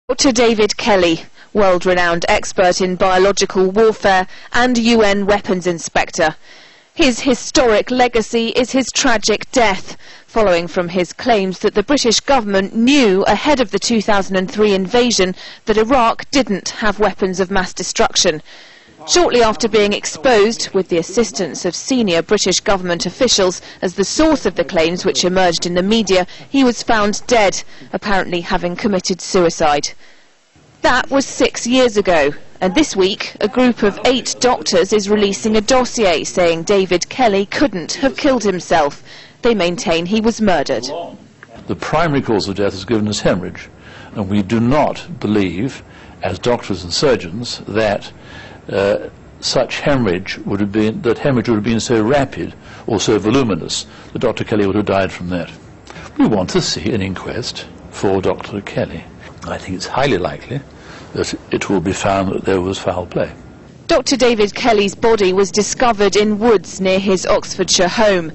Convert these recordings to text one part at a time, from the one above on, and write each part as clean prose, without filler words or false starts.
Dr. David Kelly, world-renowned expert in biological warfare and UN weapons inspector. His historic legacy is his tragic death, following from his claims that the British government knew ahead of the 2003 invasion that Iraq didn't have weapons of mass destruction. Shortly after being exposed, with the assistance of senior British government officials, as the source of the claims which emerged in the media, he was found dead, apparently having committed suicide. That was 6 years ago, and this week a group of 8 doctors is releasing a dossier saying David Kelly couldn't have killed himself. They maintain he was murdered. The primary cause of death is given as hemorrhage, and we do not believe, as doctors and surgeons, that such hemorrhage would have been so rapid or so voluminous that Dr. Kelly would have died from that. We want to see an inquest for Dr. Kelly. I think it's highly likely that it will be found that there was foul play. Dr. David Kelly's body was discovered in woods near his Oxfordshire home.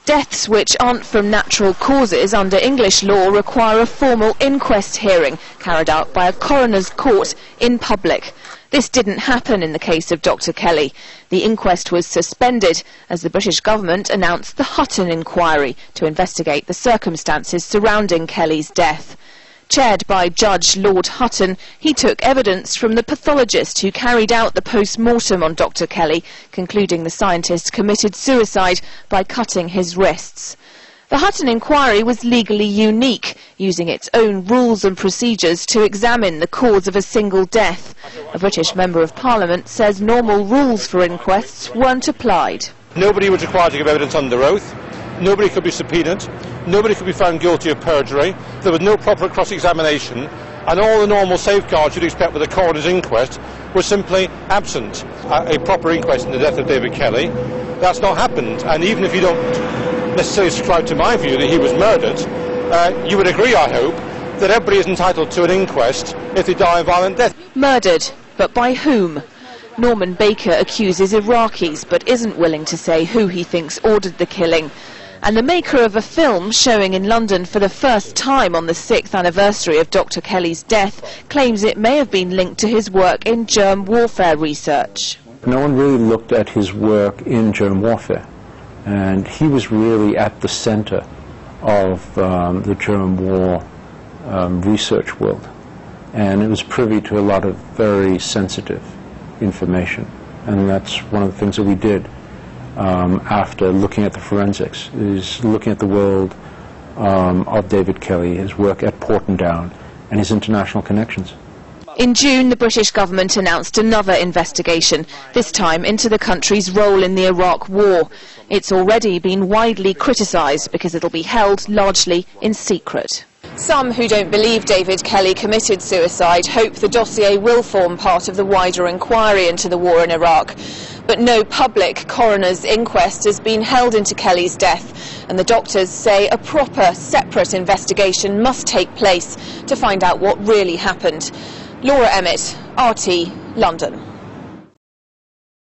Deaths which aren't from natural causes under English law require a formal inquest hearing carried out by a coroner's court in public. This didn't happen in the case of Dr. Kelly. The inquest was suspended as the British government announced the Hutton inquiry to investigate the circumstances surrounding Kelly's death. Chaired by Judge Lord Hutton, he took evidence from the pathologist who carried out the post-mortem on Dr. Kelly, concluding the scientist committed suicide by cutting his wrists. The Hutton inquiry was legally unique, using its own rules and procedures to examine the cause of a single death. A British Member of Parliament says normal rules for inquests weren't applied. Nobody was required to give evidence under oath. Nobody could be subpoenaed. Nobody could be found guilty of perjury. There was no proper cross-examination. And all the normal safeguards you'd expect with a coroner's inquest were simply absent. A proper inquest into the death of David Kelly, that's not happened. And even if you don't necessarily subscribe to my view that he was murdered, you would agree, I hope, that everybody is entitled to an inquest if they die a violent death. Murdered, but by whom? Norman Baker accuses Iraqis, but isn't willing to say who he thinks ordered the killing. And the maker of a film showing in London for the first time on the 6th anniversary of Dr. Kelly's death claims it may have been linked to his work in germ warfare research. No one really looked at his work in germ warfare, and he was really at the center of the germ war research world, and it was privy to a lot of very sensitive information, and that's one of the things that we did after looking at the forensics, is looking at the world of David Kelly, his work at Portendown, and his international connections. In June, the British government announced another investigation, this time into the country's role in the Iraq war. It's already been widely criticised because it'll be held largely in secret. Some who don't believe David Kelly committed suicide hope the dossier will form part of the wider inquiry into the war in Iraq. But no public coroner's inquest has been held into Kelly's death, and the doctors say a proper, separate investigation must take place to find out what really happened. Laura Emmett, RT, London.